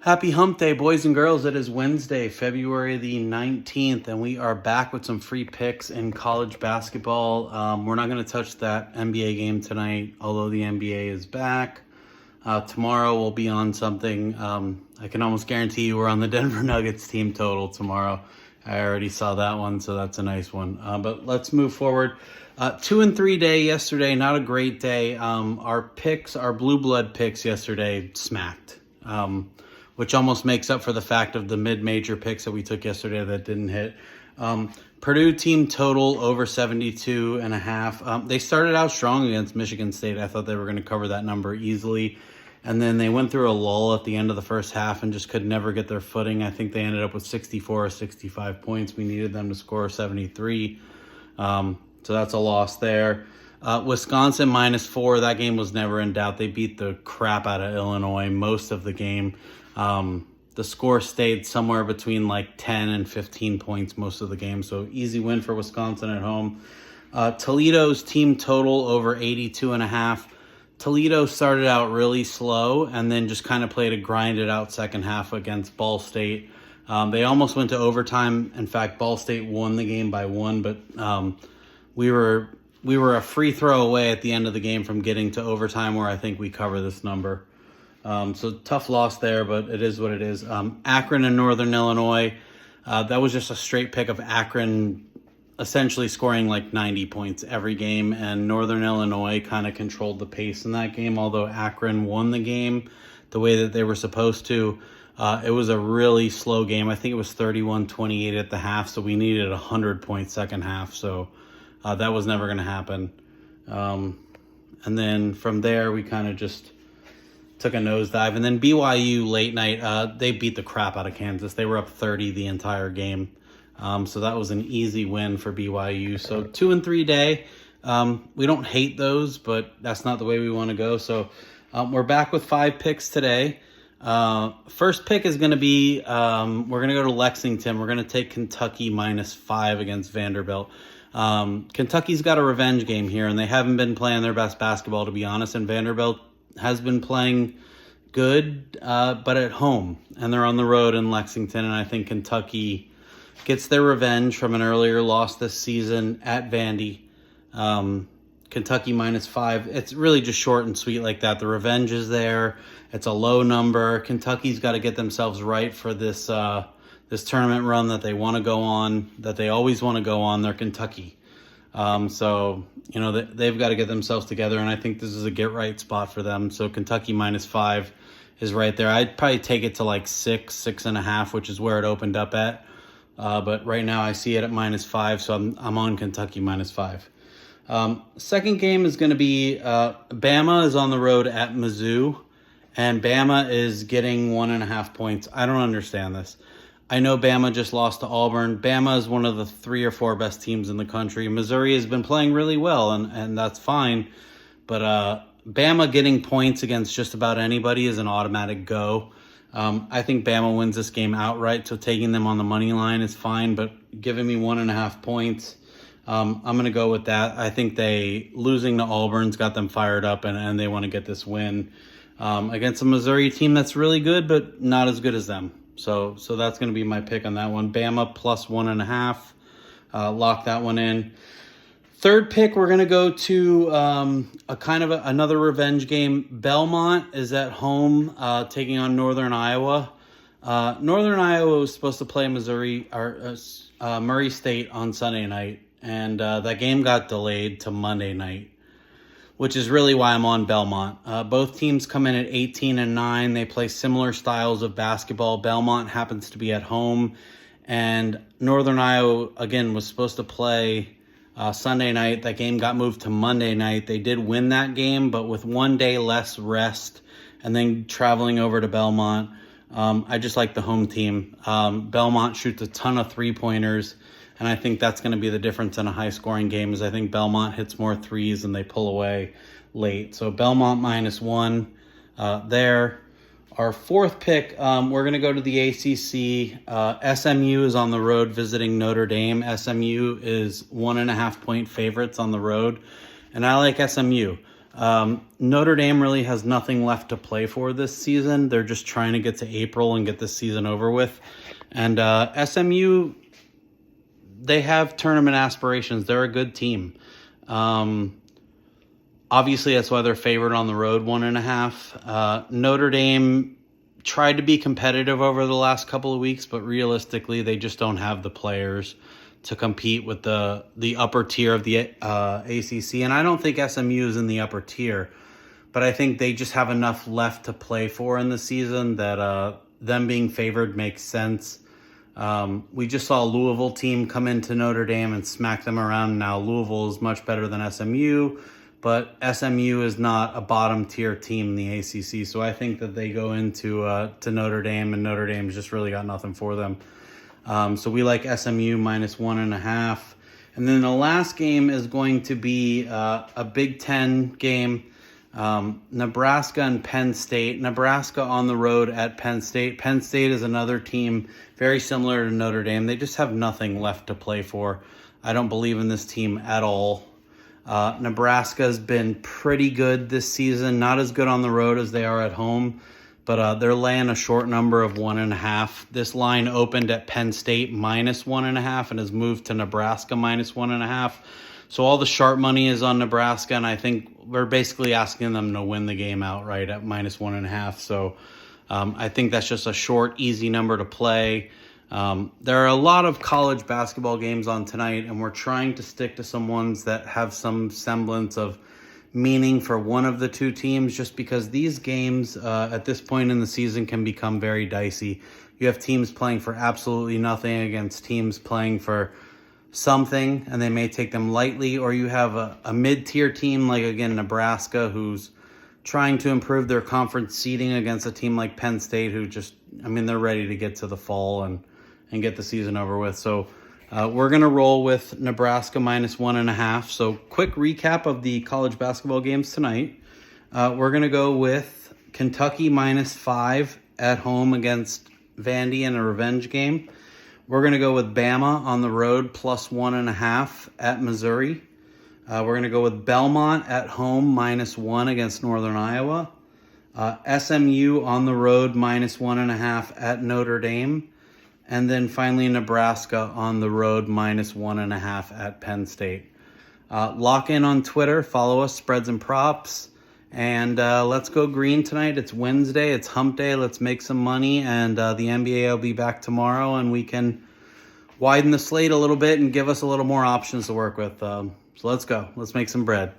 Happy hump day, boys and girls. It is Wednesday, February the 19th, and we are back with some free picks in college basketball. We're not going to touch that NBA game tonight, although the NBA is back. Tomorrow we'll be on something. I can almost guarantee you we're on the Denver Nuggets team total tomorrow. I already saw that one, so that's a nice one. But let's move forward. 2 and 3 day yesterday, not a great day. Our blue blood picks yesterday smacked. Which almost makes up for the fact of the mid-major picks that we took yesterday that didn't hit. Purdue team total over 72.5. They started out strong against Michigan State. I thought they were going to cover that number easily. And then they went through a lull at the end of the first half and just could never get their footing. I think they ended up with 64 or 65 points. We needed them to score 73. So that's a loss there. Wisconsin -4. That game was never in doubt. They beat the crap out of Illinois most of the game. The score stayed somewhere between like 10 and 15 points most of the game. So easy win for Wisconsin at home. Toledo's team total over 82.5. Toledo started out really slow and then just kind of played a grinded out second half against Ball State. They almost went to overtime. In fact, Ball State won the game by 1, but we were a free throw away at the end of the game from getting to overtime where I think we cover this number. So tough loss there, but it is what it is. Akron and Northern Illinois, that was just a straight pick of Akron essentially scoring like 90 points every game, and Northern Illinois kind of controlled the pace in that game, although Akron won the game the way that they were supposed to. It was a really slow game. I think it was 31-28 at the half, so we needed a 100-point second half, so that was never going to happen. And then from there, we kind of just took a nosedive. And then BYU late night, they beat the crap out of Kansas. They were up 30 the entire game. So that was an easy win for BYU. So 2 and 3 day. We don't hate those, but that's not the way we want to go. So we're back with 5 picks today. First pick is going to be, we're going to go to Lexington. We're going to take Kentucky -5 against Vanderbilt. Kentucky's got a revenge game here, and they haven't been playing their best basketball, to be honest, and Vanderbilt has been playing good, but at home, and they're on the road in Lexington, and I think Kentucky gets their revenge from an earlier loss this season at Vandy. Kentucky -5. It's really just short and sweet like that. The revenge is there. It's a low number. Kentucky's got to get themselves right for this tournament run that they want to go on, that they always want to go on. They're Kentucky. So, they've got to get themselves together, and I think this is a get-right spot for them. So Kentucky -5 is right there. I'd probably take it to like 6.5, which is where it opened up at. But right now I see it at -5, so I'm on Kentucky -5. Second game is going to be Bama is on the road at Mizzou, and Bama is getting 1.5 points. I don't understand this. I know Bama just lost to Auburn. Bama is one of the 3 or 4 best teams in the country. Missouri has been playing really well, and that's fine. But Bama getting points against just about anybody is an automatic go. I think Bama wins this game outright, so taking them on the money line is fine, but giving me 1.5 points, I'm going to go with that. I think losing to Auburn's got them fired up, and they want to get this win against a Missouri team that's really good, but not as good as them. So that's going to be my pick on that one. Bama +1.5. Lock that one in. Third pick, we're going to go to another revenge game. Belmont is at home taking on Northern Iowa. Northern Iowa was supposed to play Murray State on Sunday night, and that game got delayed to Monday night, which is really why I'm on Belmont. Both teams come in at 18-9. They play similar styles of basketball. Belmont happens to be at home, and Northern Iowa, again, was supposed to play Sunday night. That game got moved to Monday night. They did win that game, but with 1 day less rest and then traveling over to Belmont, I just like the home team. Belmont shoots a ton of three-pointers, and I think that's going to be the difference in a high-scoring game is I think Belmont hits more threes and they pull away late. So Belmont -1 there. Our fourth pick, we're going to go to the ACC. SMU is on the road visiting Notre Dame. SMU is 1.5 point favorites on the road, and I like SMU. Notre Dame really has nothing left to play for this season. They're just trying to get to April and get this season over with. And SMU, they have tournament aspirations. They're a good team. Obviously, that's why they're favored on the road 1.5. Notre Dame tried to be competitive over the last couple of weeks, but realistically, they just don't have the players to compete with the upper tier of the ACC. And I don't think SMU is in the upper tier, but I think they just have enough left to play for in the season that them being favored makes sense. We just saw a Louisville team come into Notre Dame and smack them around. Now Louisville is much better than SMU, but SMU is not a bottom tier team in the ACC. So I think that they go into to Notre Dame, and Notre Dame's just really got nothing for them. So we like SMU minus 1.5. And then the last game is going to be a Big Ten game. Nebraska and Penn State. Nebraska on the road at Penn State. Penn State is another team very similar to Notre Dame. They just have nothing left to play for. I don't believe in this team at all. Nebraska's been pretty good this season. Not as good on the road as they are at home, but they're laying a short number of 1.5. This line opened at Penn State minus 1.5 and has moved to Nebraska minus 1.5. So all the sharp money is on Nebraska, and I think we're basically asking them to win the game outright at minus 1.5. So I think that's just a short, easy number to play. There are a lot of college basketball games on tonight, and we're trying to stick to some ones that have some semblance of meaning for one of the two teams, just because these games at this point in the season can become very dicey. You have teams playing for absolutely nothing against teams playing for something, and they may take them lightly, or you have a mid-tier team like, again, Nebraska, who's trying to improve their conference seeding against a team like Penn State, who just, they're ready to get to the fall and get the season over with. So we're going to roll with Nebraska minus 1.5. So quick recap of the college basketball games tonight. We're going to go with Kentucky minus 5 at home against Vandy in a revenge game. We're going to go with Bama on the road plus 1.5 at Missouri. We're going to go with Belmont at home minus 1 against Northern Iowa. SMU on the road minus 1.5 at Notre Dame. And then finally Nebraska on the road minus 1.5 at Penn State. Lock in on Twitter. Follow us, Spreads and Props. And let's go green tonight. It's Wednesday. It's hump day. Let's make some money. And the NBA will be back tomorrow, and we can widen the slate a little bit and give us a little more options to work with. So let's go. Let's make some bread.